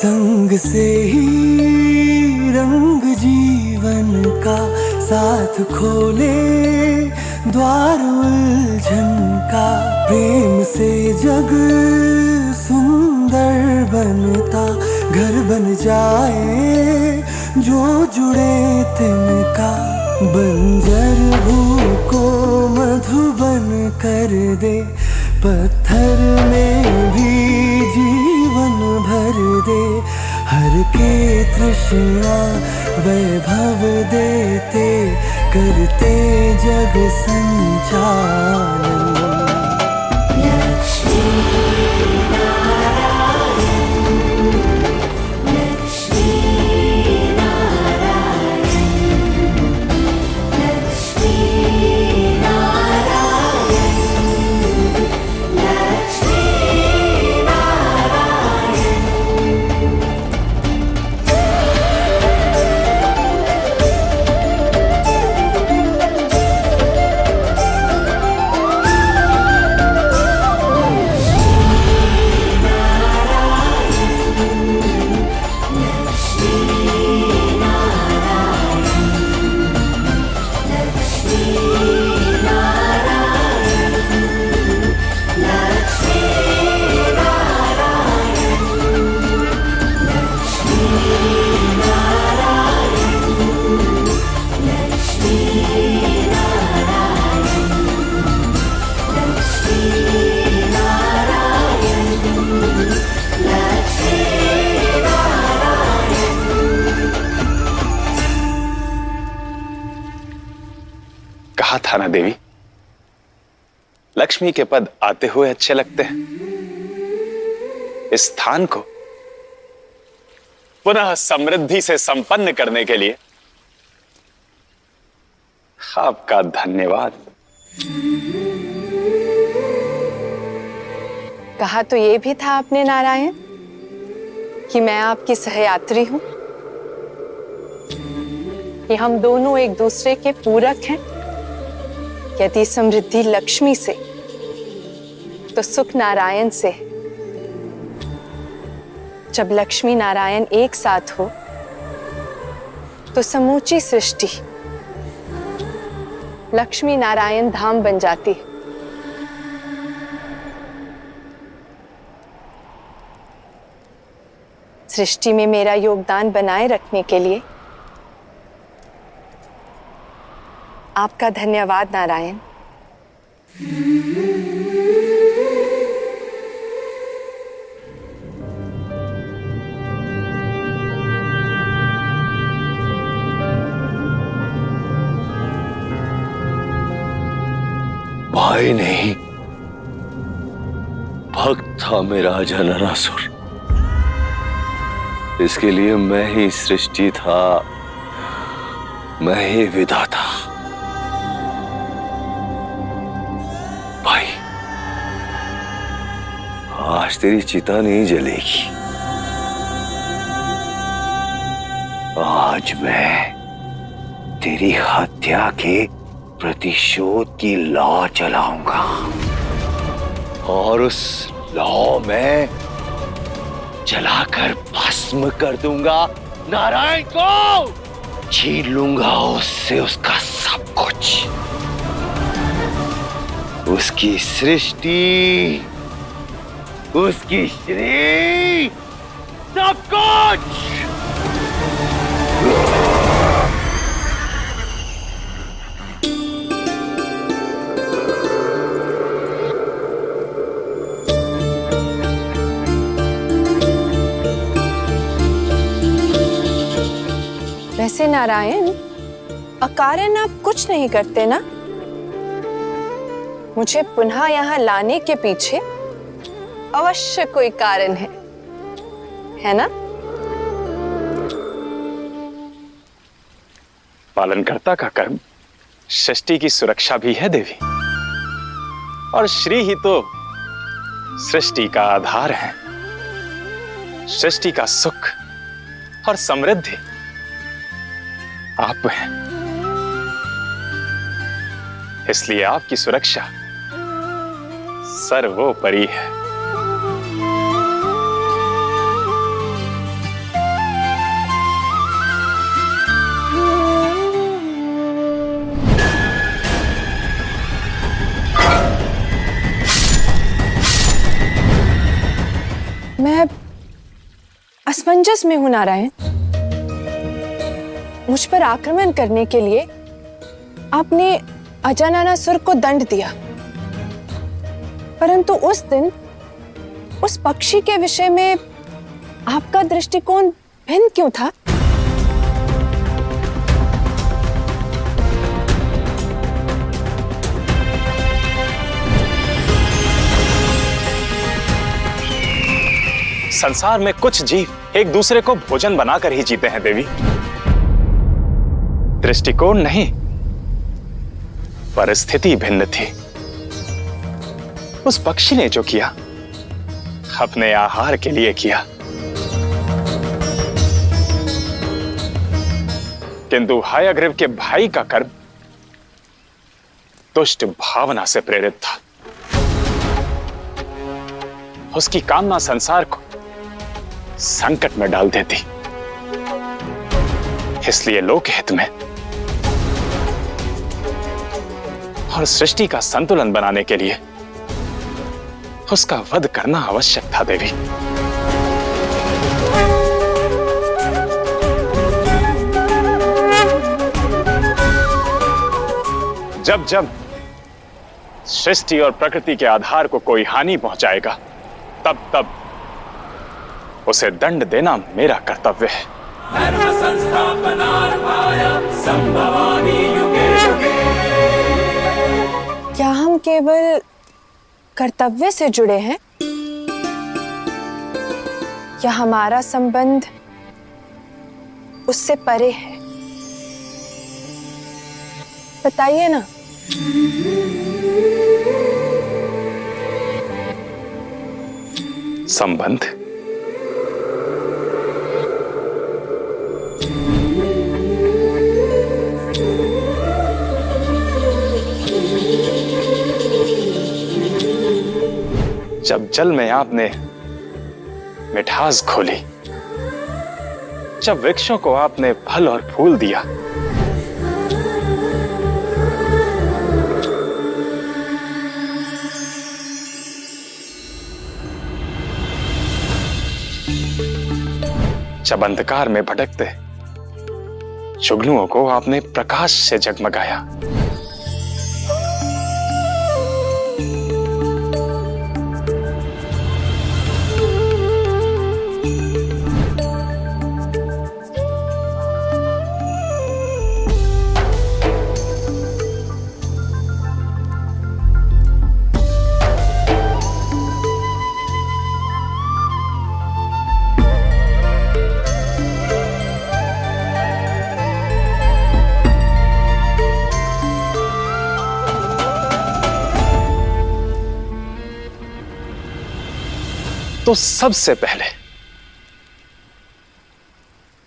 संग से ही रंग जीवन का साथ खोले द्वार उलझन का। प्रेम से जग सुंदर बनता, घर बन जाए जो जुड़े तिनका। बंजर भू को मधुबन कर दे, पत्थर में भी जीवन भर दे। हर के तृष्णा वैभव देते, करते जग संचालन। कहा था ना देवी, लक्ष्मी के पद आते हुए अच्छे लगते हैं। इस स्थान को पुनः समृद्धि से संपन्न करने के लिए आपका धन्यवाद। कहा तो ये भी था आपने नारायण कि मैं आपकी सहयात्री हूं, कि हम दोनों एक दूसरे के पूरक हैं। यदि समृद्धि लक्ष्मी से तो सुख नारायण से। जब लक्ष्मी नारायण एक साथ हो तो समूची सृष्टि लक्ष्मी नारायण धाम बन जाती है। सृष्टि में मेरा योगदान बनाए रखने के लिए आपका धन्यवाद नारायण। भाई नहीं, भक्त था मेरा जननासुर। इसके लिए मैं ही सृष्टि था, मैं ही विधाता। भाई, आज तेरी चिता नहीं जलेगी। आज मैं तेरी हत्या के प्रतिशोध की लौ चलाऊंगा और उस लौ में जलाकर भस्म कर दूंगा नारायण को। छीन लूंगा उससे उसका सब कुछ, उसकी सृष्टि, उसकी श्री, सब कुछ। वैसे नारायण, अकारण आप कुछ नहीं करते ना? मुझे पुनः यहाँ लाने के पीछे अवश्य कोई कारण है ना? पालनकर्ता का कर्म सृष्टि की सुरक्षा भी है देवी, और श्री ही तो सृष्टि का आधार है। सृष्टि का सुख और समृद्धि आप हैं, इसलिए आपकी सुरक्षा सर्वोपरि है। असमंजस में हूं नारायण। मुझ पर आक्रमण करने के लिए आपने अजाननासुर को दंड दिया, परंतु उस दिन उस पक्षी के विषय में आपका दृष्टिकोण भिन्न क्यों था? संसार में कुछ जीव एक दूसरे को भोजन बनाकर ही जीते हैं देवी। दृष्टिकोण नहीं, परिस्थिति भिन्न थी। उस पक्षी ने जो किया अपने आहार के लिए किया, किंतु हयग्रीव के भाई का कर्म दुष्ट भावना से प्रेरित था। उसकी कामना संसार को संकट में डाल देती। इसलिए लोकहित में और सृष्टि का संतुलन बनाने के लिए उसका वध करना आवश्यक था देवी। जब जब सृष्टि और प्रकृति के आधार को कोई हानि पहुंचाएगा, तब तब उसे दंड देना मेरा कर्तव्य है। धर्म संस्थापनार्थाय संभवामि युगे युगे। क्या हम केवल कर्तव्य से जुड़े हैं या हमारा संबंध उससे परे है? बताइए ना। संबंध जब जल में आपने मिठास खोली, जब वृक्षों को आपने फल और फूल दिया, जब अंधकार में भटकते जुगनुओं को आपने प्रकाश से जगमगाया, तो सबसे पहले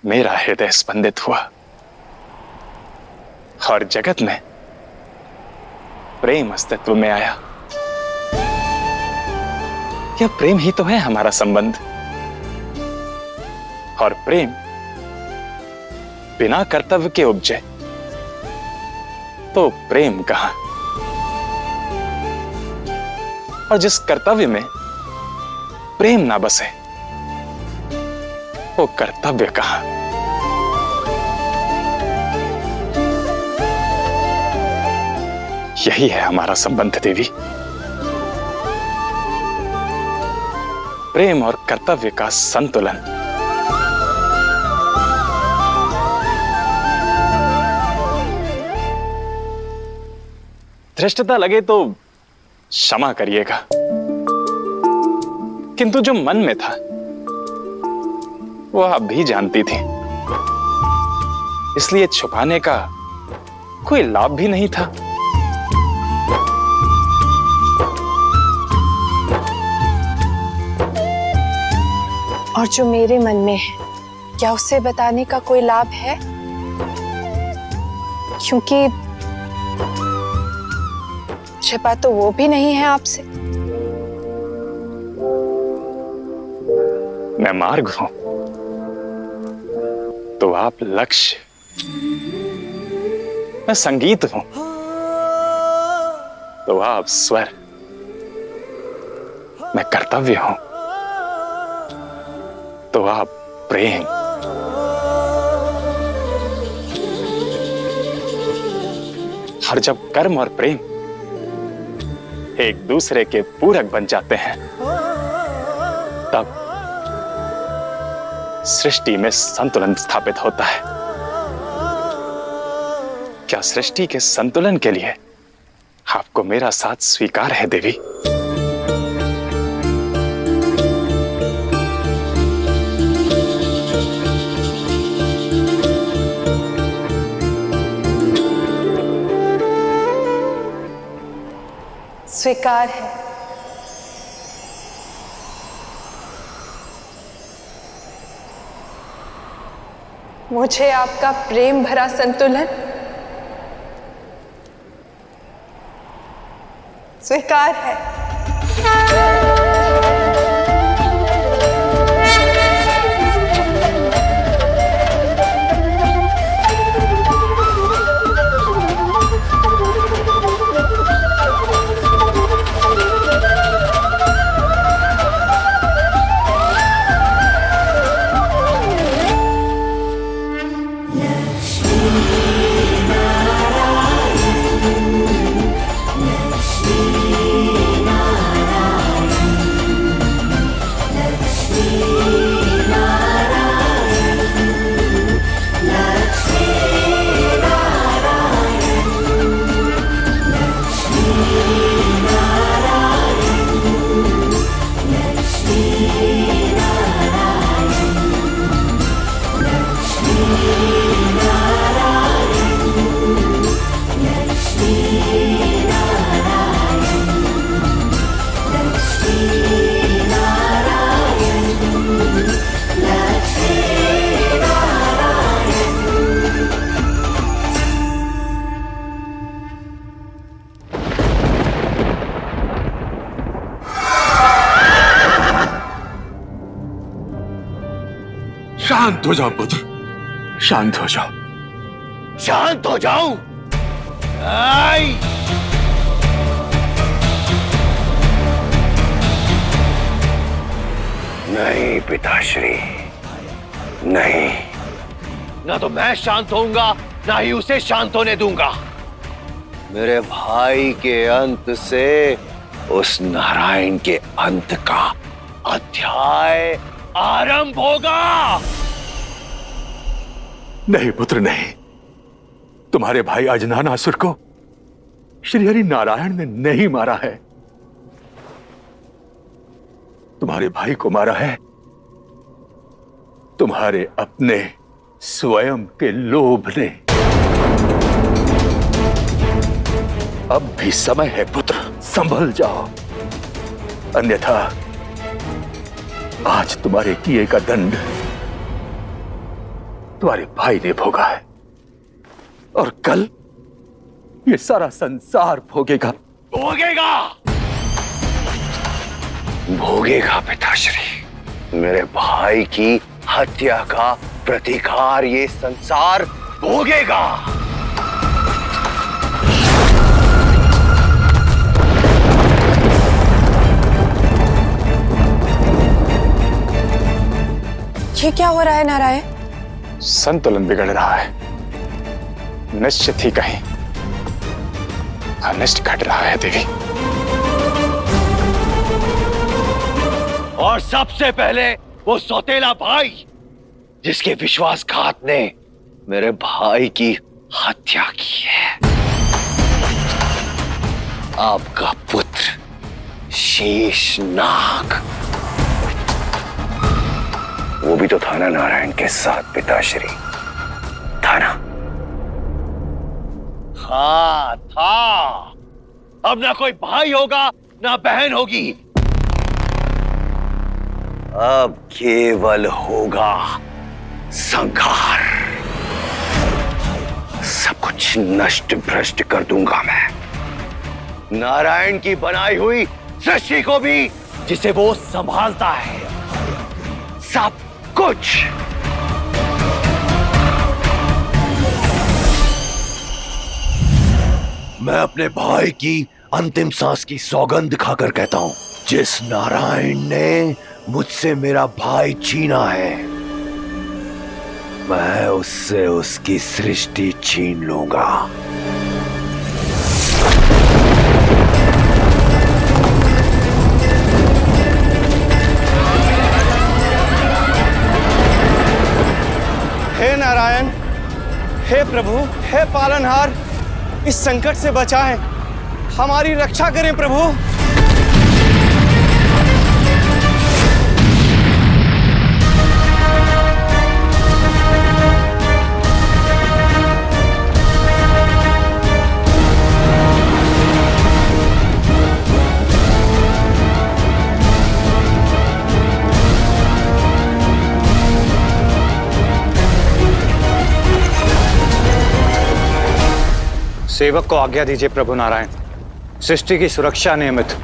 मेरा हृदय स्पंदित हुआ और जगत में प्रेम अस्तित्व में आया। यह प्रेम ही तो है हमारा संबंध, और प्रेम बिना कर्तव्य के उपजे तो प्रेम कहां। और जिस कर्तव्य में प्रेम ना बसे वो कर्तव्य कहां। यही है हमारा संबंध देवी, प्रेम और कर्तव्य का संतुलन। धृष्टता लगे तो क्षमा करिएगा, किंतु जो मन में था वो आप भी जानती थी, इसलिए छुपाने का कोई लाभ भी नहीं था। और जो मेरे मन में है, क्या उसे बताने का कोई लाभ है? क्योंकि छिपा तो वो भी नहीं है आपसे। मैं मार्ग हूं तो आप लक्ष्य, मैं संगीत हूं तो आप स्वर, मैं कर्तव्य हूं तो आप प्रेम। और जब कर्म और प्रेम एक दूसरे के पूरक बन जाते हैं, तब सृष्टि में संतुलन स्थापित होता है। क्या सृष्टि के संतुलन के लिए आपको मेरा साथ स्वीकार है देवी? स्वीकार है। मुझे आपका प्रेम भरा संतुलन स्वीकार है। शांत हो जाओ पुत्र, शांत हो जाओ। शांत हो जाऊं? आई! नहीं पिताश्री, नहीं। ना तो मैं शांत होऊंगा, ना ही उसे शांत होने दूंगा। मेरे भाई के अंत से उस नारायण के अंत का अध्याय आरंभ होगा। नहीं पुत्र नहीं, तुम्हारे भाई अजनानासुर को श्री हरि नारायण ने नहीं मारा है। तुम्हारे भाई को मारा है तुम्हारे अपने स्वयं के लोभ ने। अब भी समय है पुत्र, संभल जाओ, अन्यथा आज तुम्हारे किए का दंड तुम्हारे भाई ने भोगा है, और कल ये सारा संसार भोगेगा। भोगेगा, भोगेगा पिताश्री। मेरे भाई की हत्या का प्रतिकार ये संसार भोगेगा। ये क्या हो रहा है नारायण? संतुलन बिगड़ रहा है, निश्चित ही कहीं अनिष्ट घट रहा है देवी। और सबसे पहले वो सौतेला भाई जिसके विश्वासघात ने मेरे भाई की हत्या की है। आपका पुत्र शेषनाग, वो भी तो था ना नारायण के साथ पिताश्री, था ना? हाँ था। अब ना कोई भाई होगा ना बहन होगी, अब केवल होगा संहार। सब कुछ नष्ट भ्रष्ट कर दूंगा मैं, नारायण की बनाई हुई सृष्टि को भी जिसे वो संभालता है, सब कुछ। मैं अपने भाई की अंतिम सांस की सौगंध खाकर कहता हूं, जिस नारायण ने मुझसे मेरा भाई छीना है, मैं उससे उसकी सृष्टि छीन लूंगा। हे नारायण, हे प्रभु, हे पालनहार, इस संकट से बचाएं, हमारी रक्षा करें प्रभु। सेवक को आज्ञा दीजिए प्रभु नारायण। सृष्टि की सुरक्षा नियमित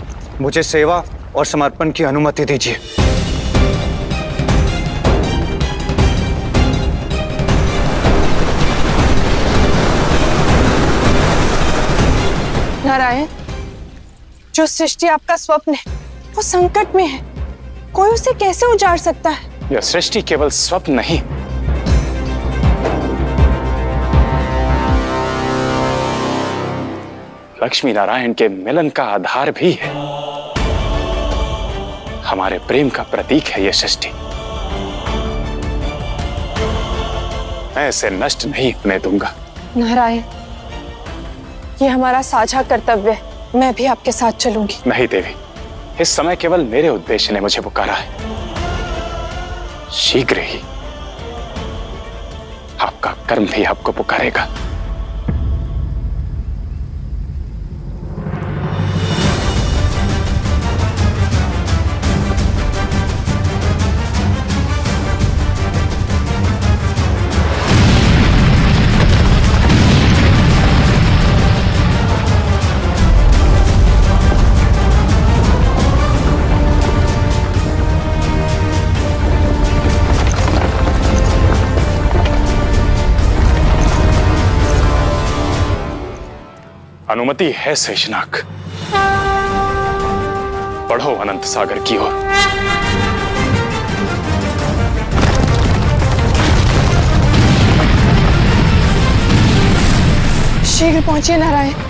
मुझे सेवा और समर्पण की अनुमति दीजिए। नारायण, जो सृष्टि आपका स्वप्न है वो संकट में है। कोई उसे कैसे उजाड़ सकता है? यह सृष्टि केवल स्वप्न नहीं, लक्ष्मी नारायण के मिलन का आधार भी है। हमारे प्रेम का प्रतीक है यह सृष्टि। मैं इसे नष्ट नहीं होने दूंगा। नारायण, ये हमारा साझा कर्तव्य है। मैं भी आपके साथ चलूंगी। नहीं देवी, इस समय केवल मेरे उद्देश्य ने मुझे पुकारा है। शीघ्र ही आपका कर्म भी आपको पुकारेगा। अनुमति है शेषनाग, बढ़ो अनंत सागर की ओर। शीघ्र पहुंचिए नारायण।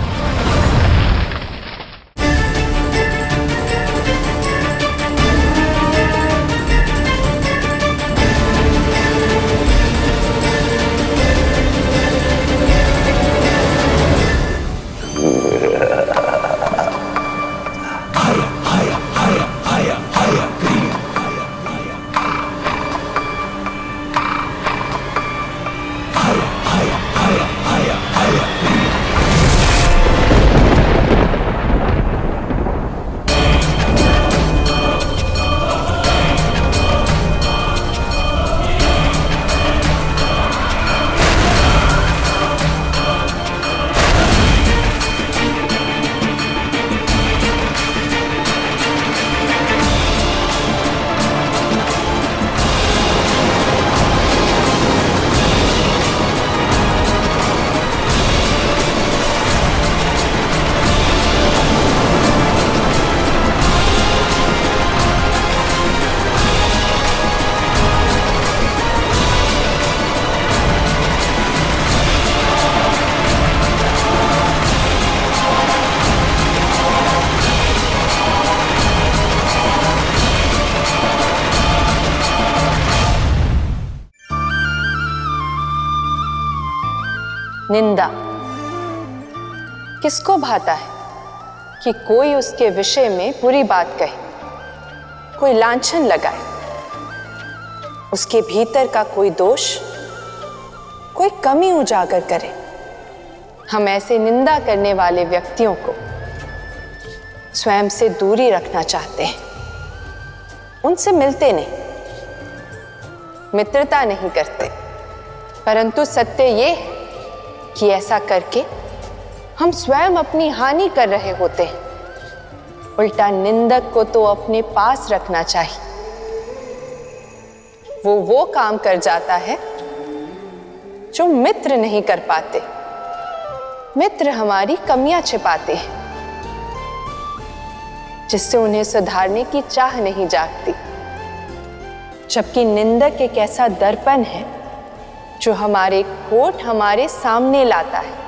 निंदा किसको भाता है कि कोई उसके विषय में बुरी बात कहे, कोई लांछन लगाए, उसके भीतर का कोई दोष, कोई कमी उजागर करे। हम ऐसे निंदा करने वाले व्यक्तियों को स्वयं से दूरी रखना चाहते हैं। उनसे मिलते नहीं, मित्रता नहीं करते, परंतु सत्य ये है कि ऐसा करके हम स्वयं अपनी हानि कर रहे होते हैं। उल्टा निंदक को तो अपने पास रखना चाहिए। वो काम कर जाता है जो मित्र नहीं कर पाते। मित्र हमारी कमियां छिपाते हैं, जिससे उन्हें सुधारने की चाह नहीं जागती। जबकि निंदक एक ऐसा दर्पण है जो हमारे खोट हमारे सामने लाता है,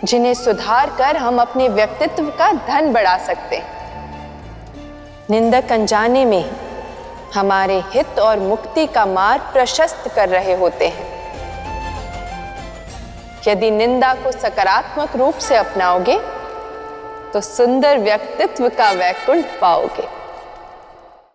जिन्हें सुधार कर हम अपने व्यक्तित्व का धन बढ़ा सकते हैं। निंदक अनजाने में ही हमारे हित और मुक्ति का मार्ग प्रशस्त कर रहे होते हैं। यदि निंदा को सकारात्मक रूप से अपनाओगे तो सुंदर व्यक्तित्व का वैकुंठ पाओगे।